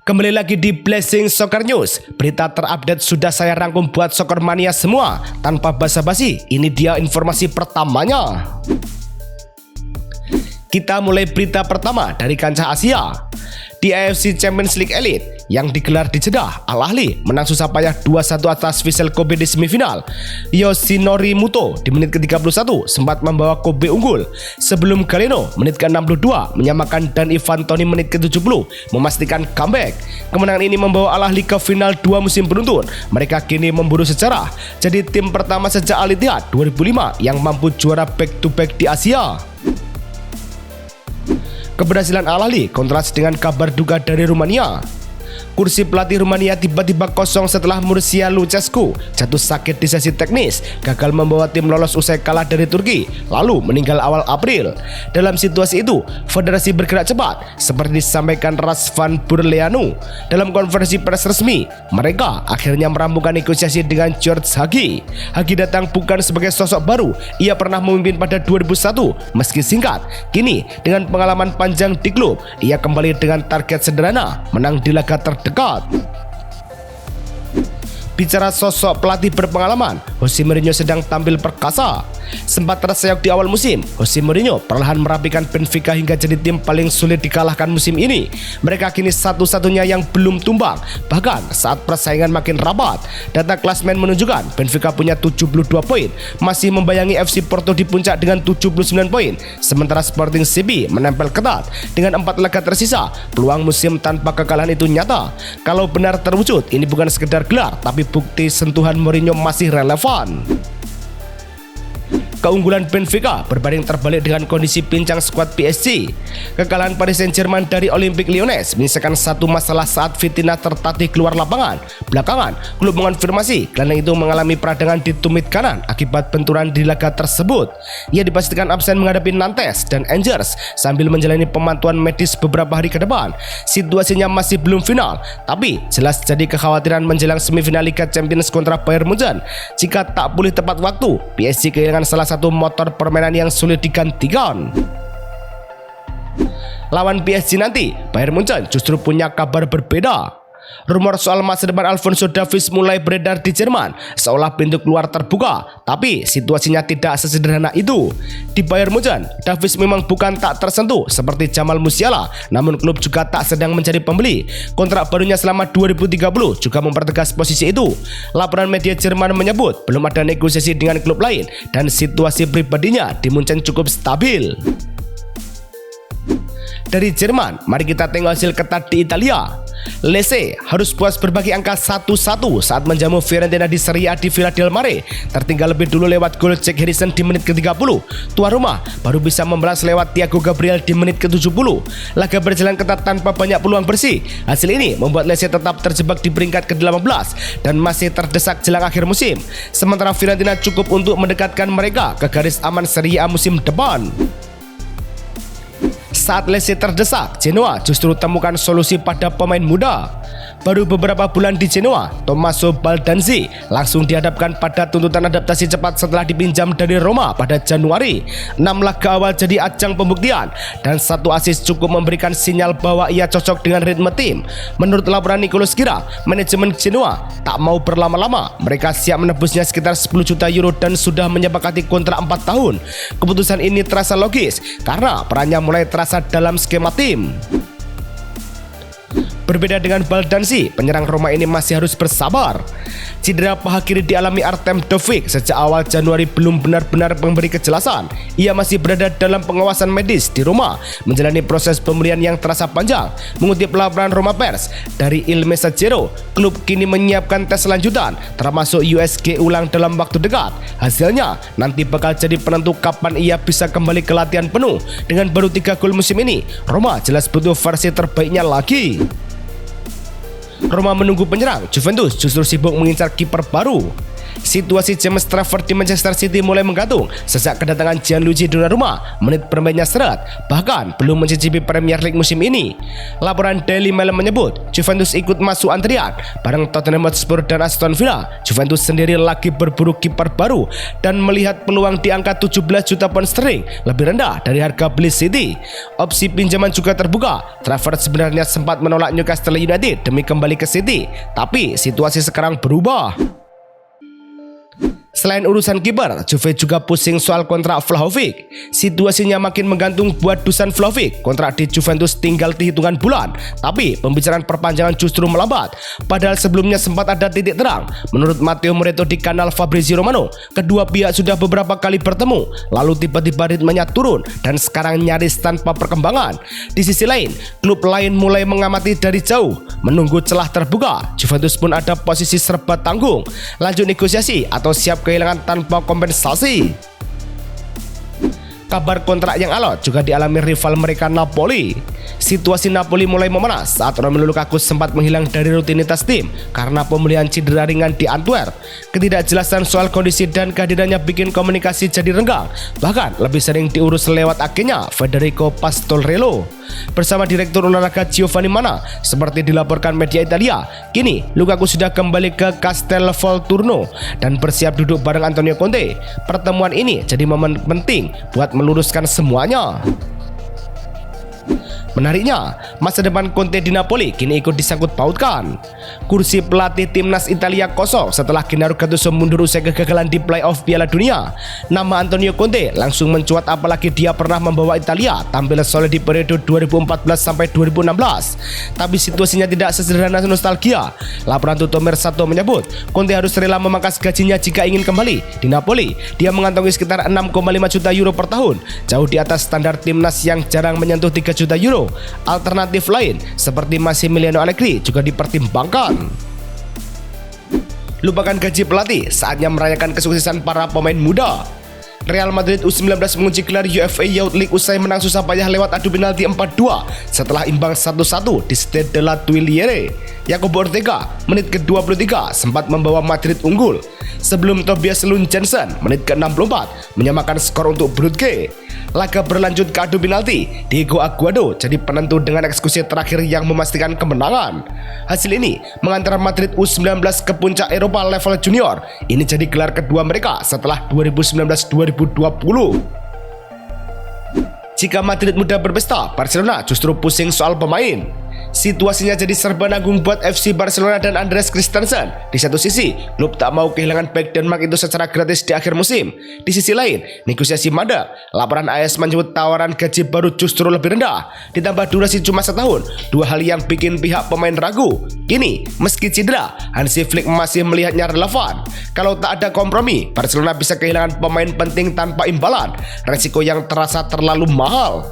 Kembali lagi di Blessing Soccer News. Berita terupdate sudah saya rangkum buat soccer mania semua. Tanpa basa-basi, ini dia informasi pertamanya. Kita mulai berita pertama dari kancah Asia. Di AFC Champions League Elite yang digelar di Jeddah, Al Ahly menang susah payah 2-1 atas Vissel Kobe di semifinal. Yoshinori Muto di menit ke-31 sempat membawa Kobe unggul, sebelum Galeno menit ke-62 menyamakan dan Ivan Toney menit ke-70 memastikan comeback. Kemenangan ini membawa Al Ahly ke final 2 musim beruntun. Mereka kini memburu sejarah jadi tim pertama sejak Al Ittihad 2005 yang mampu juara back-to-back di Asia. Keberhasilan Al Ahly kontras dengan kabar duka dari Rumania. Kursi pelatih Rumania tiba-tiba kosong setelah Mircea Lucescu jatuh sakit di sesi teknis, gagal membawa tim lolos usai kalah dari Turki, lalu meninggal awal April. Dalam situasi itu, federasi bergerak cepat, seperti disampaikan Razvan Burleanu dalam konferensi pers resmi. Mereka akhirnya merampungkan negosiasi dengan George Hagi. Hagi datang bukan sebagai sosok baru, ia pernah memimpin pada 2001, meski singkat. Kini, dengan pengalaman panjang di klub, ia kembali dengan target sederhana, menang di laga terdekat. Bicara sosok pelatih berpengalaman, Jose Mourinho sedang tampil perkasa. Sempat terseok di awal musim, Jose Mourinho perlahan merapikan Benfica hingga jadi tim paling sulit dikalahkan musim ini. Mereka kini satu-satunya yang belum tumbang, bahkan saat persaingan makin rapat. Data klasmen menunjukkan Benfica punya 72 poin, masih membayangi FC Porto di puncak dengan 79 poin. Sementara Sporting CP menempel ketat dengan 4 laga tersisa. Peluang musim tanpa kekalahan itu nyata. Kalau benar terwujud, ini bukan sekedar gelar, tapi bukti sentuhan Mourinho masih relevan. Keunggulan Benfica berbanding terbalik dengan kondisi pincang skuad PSG. Kekalahan Paris Saint-Germain dari Olympique Lyonnais menyisakan satu masalah saat Vitinha tertatih keluar lapangan. Belakangan, klub mengonfirmasi gelandang itu mengalami peradangan di tumit kanan akibat benturan di laga tersebut. Ia dipastikan absen menghadapi Nantes dan Angers sambil menjalani pemantauan medis beberapa hari ke depan. Situasinya masih belum final, tapi jelas jadi kekhawatiran menjelang semifinal Liga Champions kontra Bayern Munchen. Jika tak pulih tepat waktu, PSG kehilangan salah satu motor permainan yang sulit digantikan. Lawan PSG nanti, Bayern Munchen justru punya kabar berbeda. Rumor soal masa depan Alphonso Davies mulai beredar di Jerman, seolah pintu keluar terbuka, tapi situasinya tidak sesederhana itu. Di Bayern Munchen, Davies memang bukan tak tersentuh seperti Jamal Musiala, namun klub juga tak sedang mencari pembeli. Kontrak barunya selama 2030 juga mempertegas posisi itu. Laporan media Jerman menyebut belum ada negosiasi dengan klub lain dan situasi pribadinya di Munchen cukup stabil. Dari Jerman, mari kita tengok hasil ketat di Italia. Lecce harus puas berbagi angka 1-1 saat menjamu Fiorentina di Serie A di Villa del Mare. Tertinggal lebih dulu lewat gol Jack Harrison di menit ke-30. Tuan rumah baru bisa membalas lewat Thiago Gabriel di menit ke-70. Laga berjalan ketat tanpa banyak peluang bersih. Hasil ini membuat Lecce tetap terjebak di peringkat ke-18 dan masih terdesak jelang akhir musim. Sementara Fiorentina cukup untuk mendekatkan mereka ke garis aman Serie A musim depan. Saat Lecce terdesak, Genoa justru temukan solusi pada pemain muda. Baru beberapa bulan di Genoa, Tommaso Baldanzi langsung dihadapkan pada tuntutan adaptasi cepat setelah dipinjam dari Roma pada Januari. 6 laga awal jadi ajang pembuktian dan 1 assist cukup memberikan sinyal bahwa ia cocok dengan ritme tim. Menurut laporan Nicolas Kira, manajemen Genoa tak mau berlama-lama. Mereka siap menebusnya sekitar 10 juta euro dan sudah menyepakati kontrak 4 tahun. Keputusan ini terasa logis karena perannya mulai terasa dalam skema tim. Berbeda dengan Baldanzi, penyerang Roma ini masih harus bersabar. Cedera paha kiri dialami Artem Dovik sejak awal Januari belum benar-benar memberi kejelasan. Ia masih berada dalam pengawasan medis di Roma, menjalani proses pemulihan yang terasa panjang. Mengutip laporan Roma Pers dari Il Messaggero, klub kini menyiapkan tes lanjutan, termasuk USG ulang dalam waktu dekat. Hasilnya nanti bakal jadi penentu kapan ia bisa kembali ke latihan penuh. Dengan baru 3 gol musim ini, Roma jelas butuh versi terbaiknya lagi. Roma menunggu penyerang, Juventus justru sibuk mengincar kiper baru. Situasi James Trafford di Manchester City mulai menggantung sejak kedatangan Gianluigi Donnarumma. Menit bermainnya seret, bahkan belum mencicipi Premier League musim ini. Laporan Daily Mail menyebut Juventus ikut masuk antrian bareng Tottenham Hotspur dan Aston Villa. Juventus sendiri lagi berburu kiper baru dan melihat peluang di angka 17 juta pound sterling, lebih rendah dari harga beli City. Opsi pinjaman juga terbuka. Trafford sebenarnya sempat menolak Newcastle United demi kembali ke City, tapi situasi sekarang berubah. Selain urusan kiper, Juve juga pusing soal kontrak Vlahovic. Situasinya makin menggantung buat Dusan Vlahovic. Kontrak di Juventus tinggal di hitungan bulan, tapi pembicaraan perpanjangan justru melambat. Padahal sebelumnya sempat ada titik terang. Menurut Matteo Moretto di kanal Fabrizio Romano, kedua pihak sudah beberapa kali bertemu, lalu tiba-tiba ritmenya turun dan sekarang nyaris tanpa perkembangan. Di sisi lain, klub lain mulai mengamati dari jauh, menunggu celah terbuka. Juventus pun ada posisi serba tanggung, lanjut negosiasi atau siap kehilangan tanpa kompensasi. Kabar kontrak yang alot juga dialami rival mereka Napoli. Situasi Napoli mulai memanas saat Romelu Lukaku sempat menghilang dari rutinitas tim karena pemulihan cedera ringan di Antwerp. Ketidakjelasan soal kondisi dan kehadirannya bikin komunikasi jadi renggang, bahkan lebih sering diurus lewat agennya Federico Pastorello bersama Direktur Olahraga Giovanni Manna. Seperti dilaporkan media Italia, kini Lukaku sudah kembali ke Castelvolturno dan bersiap duduk bareng Antonio Conte. Pertemuan ini jadi momen penting buat meluruskan semuanya. Menariknya, masa depan Conte di Napoli kini ikut disangkut pautkan. Kursi pelatih timnas Italia kosong setelah Gennaro Gattuso mundur usai kegagalan di playoff Piala Dunia. Nama Antonio Conte langsung mencuat, apalagi dia pernah membawa Italia tampil solid di periode 2014 sampai 2016. Tapi situasinya tidak sesederhana nostalgia. Laporan Tutto Mercato menyebut Conte harus rela memangkas gajinya jika ingin kembali di Napoli. Dia mengantongi sekitar 6,5 juta euro per tahun, jauh di atas standar timnas yang jarang menyentuh 3 juta euro. Alternatif lain seperti Massimiliano Allegri juga dipertimbangkan. Lupakan gaji pelatih, saatnya merayakan kesuksesan para pemain muda. Real Madrid U19 mengunci gelar UEFA Youth League usai menang susah payah lewat adu penalti 4-2 setelah imbang 1-1 di Stade de la Tuileries. Jacobo Ortega menit ke-23 sempat membawa Madrid unggul sebelum Tobias Lund Jensen menit ke-64 menyamakan skor untuk Brugge. Laga berlanjut ke adu penalti. Diego Aguado jadi penentu dengan eksekusi terakhir yang memastikan kemenangan. Hasil ini mengantar Madrid U19 ke puncak Eropa level junior. Ini jadi gelar kedua mereka setelah 2019-2020. Jika Madrid mudah berpesta, Barcelona justru pusing soal pemain. Situasinya jadi serba nanggung buat FC Barcelona dan Andreas Christensen. Di satu sisi, klub tak mau kehilangan back Denmark itu secara gratis di akhir musim. Di sisi lain, negosiasi mandek. Laporan AS menyebut tawaran gaji baru justru lebih rendah, ditambah durasi cuma setahun. Dua hal yang bikin pihak pemain ragu. Kini, meski cedera, Hansi Flick masih melihatnya relevan. Kalau tak ada kompromi, Barcelona bisa kehilangan pemain penting tanpa imbalan. Resiko yang terasa terlalu mahal.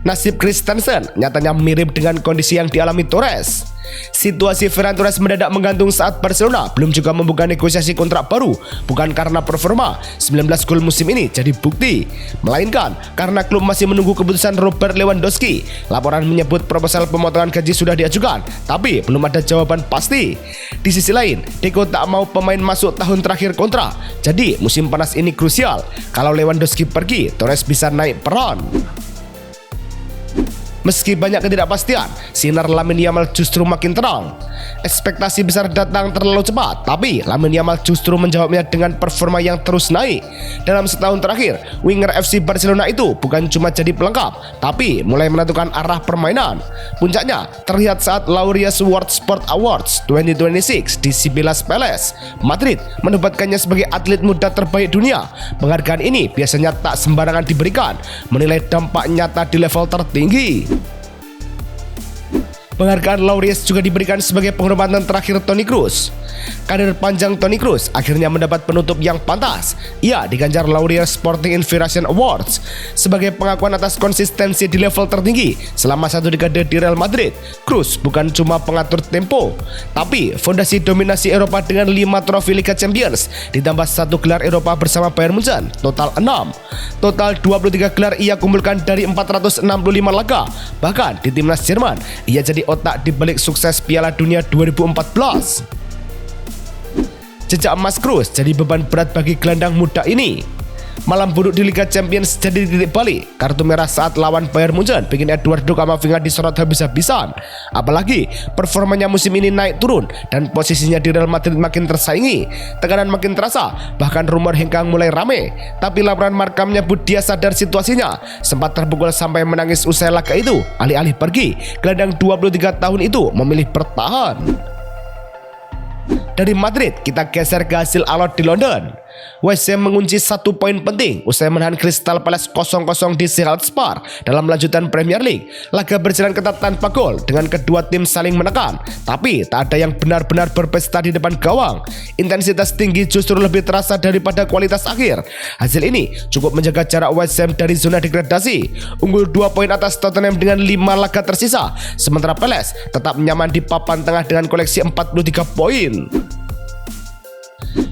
Nasib Christensen nyatanya mirip dengan kondisi yang dialami Torres. Situasi Ferran Torres mendadak menggantung saat Barcelona belum juga membuka negosiasi kontrak baru, bukan karena performa 19 gol musim ini jadi bukti, melainkan karena klub masih menunggu keputusan Robert Lewandowski. Laporan menyebut proposal pemotongan gaji sudah diajukan, tapi belum ada jawaban pasti. Di sisi lain, Deco tak mau pemain masuk tahun terakhir kontrak, jadi musim panas ini krusial. Kalau Lewandowski pergi, Torres bisa naik peran. Meski banyak ketidakpastian, sinar Lamine Yamal justru makin terang. Ekspektasi besar datang terlalu cepat, tapi Lamine Yamal justru menjawabnya dengan performa yang terus naik. Dalam setahun terakhir, winger FC Barcelona itu bukan cuma jadi pelengkap, tapi mulai menentukan arah permainan. Puncaknya terlihat saat Laureus World Sport Awards 2026 di Cibeles Palace. Madrid menobatkannya sebagai atlet muda terbaik dunia. Penghargaan ini biasanya tak sembarangan diberikan, menilai dampak nyata di level tertinggi. Penghargaan Laureus juga diberikan sebagai penghormatan terakhir Toni Kroos. Karir panjang Toni Kroos akhirnya mendapat penutup yang pantas. Ia diganjar Laureus Sporting Inspiration Awards sebagai pengakuan atas konsistensi di level tertinggi selama satu dekade di Real Madrid. Kroos bukan cuma pengatur tempo, tapi fondasi dominasi Eropa dengan 5 trofi Liga Champions ditambah 1 gelar Eropa bersama Bayern Munchen, total 6. Total 23 gelar ia kumpulkan dari 465 laga. Bahkan di timnas Jerman, ia jadi otak di balik sukses Piala Dunia 2014. jejak emas Kroos jadi beban berat bagi gelandang muda ini. Malam buruk di Liga Champions jadi titik balik. Kartu merah saat lawan Bayern Munchen bikin Eduardo Camavinga disorot habis-habisan. Apalagi performanya musim ini naik turun dan posisinya di Real Madrid makin tersaingi. Tekanan makin terasa, bahkan rumor hengkang mulai rame. Tapi laporan Marca menyebut dia sadar situasinya. Sempat terpukul sampai menangis usai laga itu. Alih-alih pergi, gelandang 23 tahun itu memilih bertahan. Dari Madrid kita geser ke hasil alot di London. West Ham mengunci 1 poin penting usai menahan Crystal Palace 0-0 di Selhurst Park dalam lanjutan Premier League. Laga berjalan ketat tanpa gol dengan kedua tim saling menekan, tapi tak ada yang benar-benar berpesta di depan gawang. Intensitas tinggi justru lebih terasa daripada kualitas akhir. Hasil ini cukup menjaga jarak West Ham dari zona degradasi. Unggul 2 poin atas Tottenham dengan 5 laga tersisa, sementara Palace tetap nyaman di papan tengah dengan koleksi 43 poin.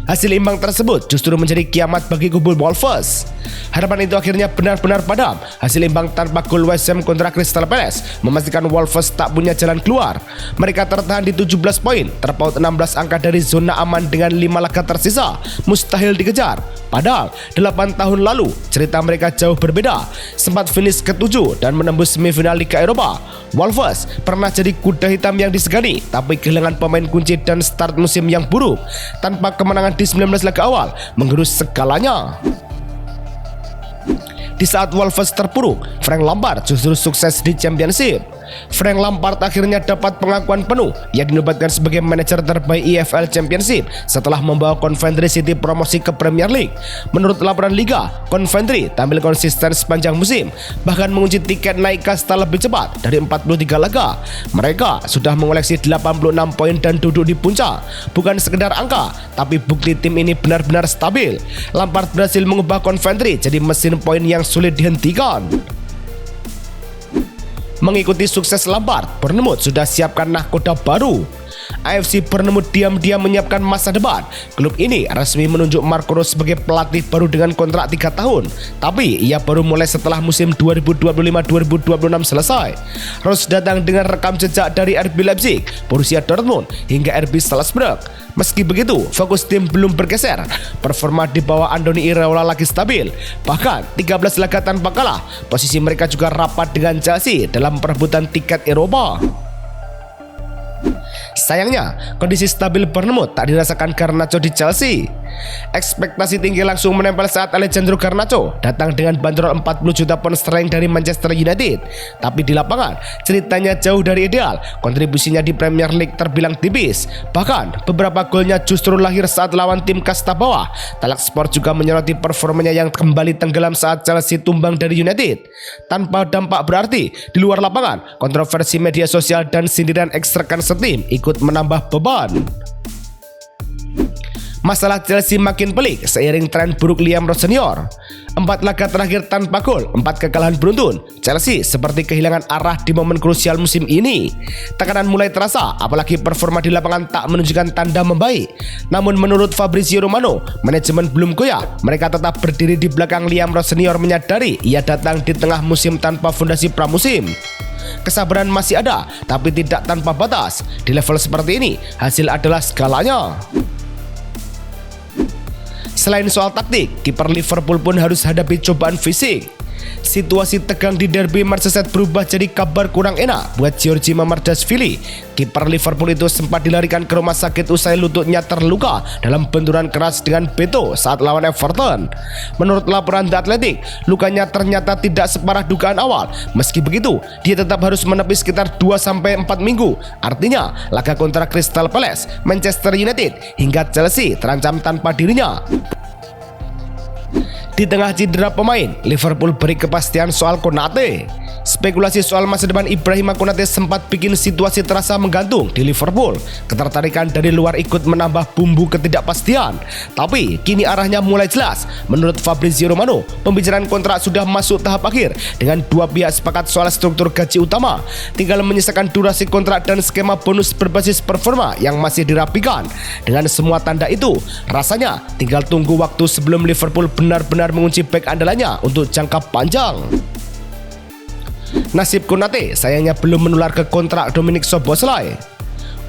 Hasil imbang tersebut justru menjadi kiamat bagi kubu Wolves. Harapan itu akhirnya benar-benar padam. Hasil imbang tanpa gol West Ham kontra Crystal Palace memastikan Wolves tak punya jalan keluar. Mereka tertahan di 17 poin, terpaut 16 angka dari zona aman dengan 5 laga tersisa. Mustahil dikejar. Padahal 8 tahun lalu cerita mereka jauh berbeda. Sempat finish ke-7 dan menembus semifinal Liga Eropa. Wolves pernah jadi kuda hitam yang disegani, tapi kehilangan pemain kunci dan start musim yang buruk. Tanpa kemenangan di 19 laga awal menggerus segalanya. Di saat Wolves terpuruk, Frank Lampard justru sukses di Championship. Frank Lampard akhirnya dapat pengakuan penuh. Ia dinobatkan sebagai manajer terbaik EFL Championship setelah membawa Coventry City promosi ke Premier League. Menurut laporan Liga, Coventry tampil konsisten sepanjang musim, bahkan mengunci tiket naik kasta lebih cepat dari 43 laga. Mereka sudah mengoleksi 86 poin dan duduk di puncak. Bukan sekedar angka, tapi bukti tim ini benar-benar stabil. Lampard berhasil mengubah Coventry jadi mesin poin yang sulit dihentikan. Mengikuti sukses Lampard, Bournemouth sudah siapkan nahkoda baru. AFC Bournemouth diam-diam menyiapkan masa depan. Klub ini resmi menunjuk Marco Rose sebagai pelatih baru dengan kontrak 3 tahun. Tapi ia baru mulai setelah musim 2025-2026 selesai. Rose datang dengan rekam jejak dari RB Leipzig, Borussia Dortmund hingga RB Salzburg. Meski begitu, fokus tim belum bergeser. Performa di bawah Andoni Iraola lagi stabil. Bahkan 13 laga tanpa kalah. Posisi mereka juga rapat dengan Chelsea dalam perebutan tiket Eropa. Sayangnya, kondisi stabil Bournemouth tak dirasakan Garnacho di Chelsea. Ekspektasi tinggi langsung menempel saat Alejandro Garnacho datang dengan bandrol 40 juta pound sterling dari Manchester United. Tapi di lapangan, ceritanya jauh dari ideal. Kontribusinya di Premier League terbilang tipis. Bahkan, beberapa golnya justru lahir saat lawan tim kasta bawah. Talk Sport juga menyoroti performanya yang kembali tenggelam saat Chelsea tumbang dari United. Tanpa dampak berarti, di luar lapangan, kontroversi media sosial dan sindiran ekstrakan setim ikut menambah beban. Masalah Chelsea makin pelik seiring tren buruk Liam Ross Senior. 4 laga terakhir tanpa gol, 4 kekalahan beruntun. Chelsea seperti kehilangan arah di momen krusial musim ini. Tekanan mulai terasa, apalagi performa di lapangan tak menunjukkan tanda membaik. Namun menurut Fabrizio Romano, manajemen belum goyah. Mereka tetap berdiri di belakang Liam Ross Senior, menyadari ia datang di tengah musim tanpa fondasi pramusim. Kesabaran masih ada, tapi tidak tanpa batas. Di level seperti ini, hasil adalah segalanya. Selain soal taktik, kiper Liverpool pun harus hadapi cobaan fisik. Situasi tegang di derby Merseyside berubah jadi kabar kurang enak buat Giorgi Mamardashvili. Kiper Liverpool itu sempat dilarikan ke rumah sakit usai lututnya terluka dalam benturan keras dengan Beto saat lawan Everton. Menurut laporan The Athletic, lukanya ternyata tidak separah dugaan awal. Meski begitu, dia tetap harus menepi sekitar 2-4 minggu. Artinya, laga kontra Crystal Palace, Manchester United hingga Chelsea terancam tanpa dirinya. Di tengah cedera pemain, Liverpool beri kepastian soal Konate. Spekulasi soal masa depan Ibrahima Konate sempat bikin situasi terasa menggantung di Liverpool. Ketertarikan dari luar ikut menambah bumbu ketidakpastian. Tapi kini arahnya mulai jelas. Menurut Fabrizio Romano, pembicaraan kontrak sudah masuk tahap akhir dengan dua pihak sepakat soal struktur gaji utama. Tinggal menyisakan durasi kontrak dan skema bonus berbasis performa yang masih dirapikan. Dengan semua tanda itu, rasanya tinggal tunggu waktu sebelum Liverpool benar-benar mengunci bek andalannya untuk jangka panjang. Nasib Konate sayangnya belum menular ke kontrak Dominic Szoboszlai.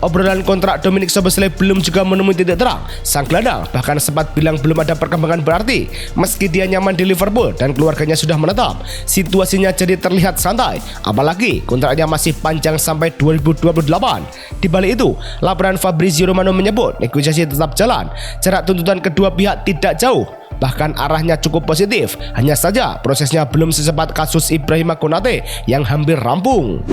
Obrolan kontrak Dominic Szoboszlai belum juga menemui titik terang. Sang gelandang bahkan sempat bilang belum ada perkembangan berarti meski dia nyaman di Liverpool dan keluarganya sudah menetap. Situasinya jadi terlihat santai, apalagi kontraknya masih panjang sampai 2028. Di balik itu, laporan Fabrizio Romano menyebut negosiasi tetap jalan. Jarak tuntutan kedua pihak tidak jauh, bahkan arahnya cukup positif. Hanya saja prosesnya belum secepat kasus Ibrahima Konate yang hampir rampung.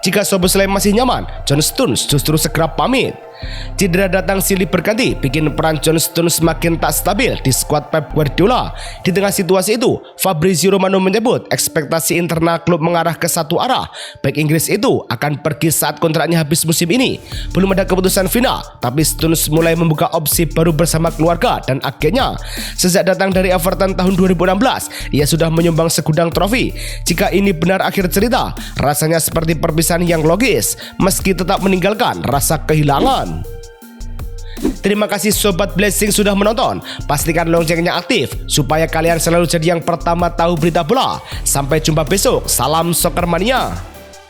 Jika Szoboszlai masih nyaman, John Stones justru segera pamit. Cedera datang silih berganti bikin peran John Stones semakin tak stabil di skuad Pep Guardiola. Di tengah situasi itu, Fabrizio Romano menyebut ekspektasi internal klub mengarah ke satu arah. Bek Inggris itu akan pergi saat kontraknya habis musim ini. Belum ada keputusan final, tapi Stones mulai membuka opsi baru bersama keluarga dan agennya. Sejak datang dari Everton tahun 2016, ia sudah menyumbang segudang trofi. Jika ini benar akhir cerita, rasanya seperti perpisahan yang logis, meski tetap meninggalkan rasa kehilangan. Terima kasih Sobat Blessing sudah menonton. Pastikan loncengnya aktif supaya kalian selalu jadi yang pertama tahu berita bola. Sampai jumpa besok. Salam Soccer Mania.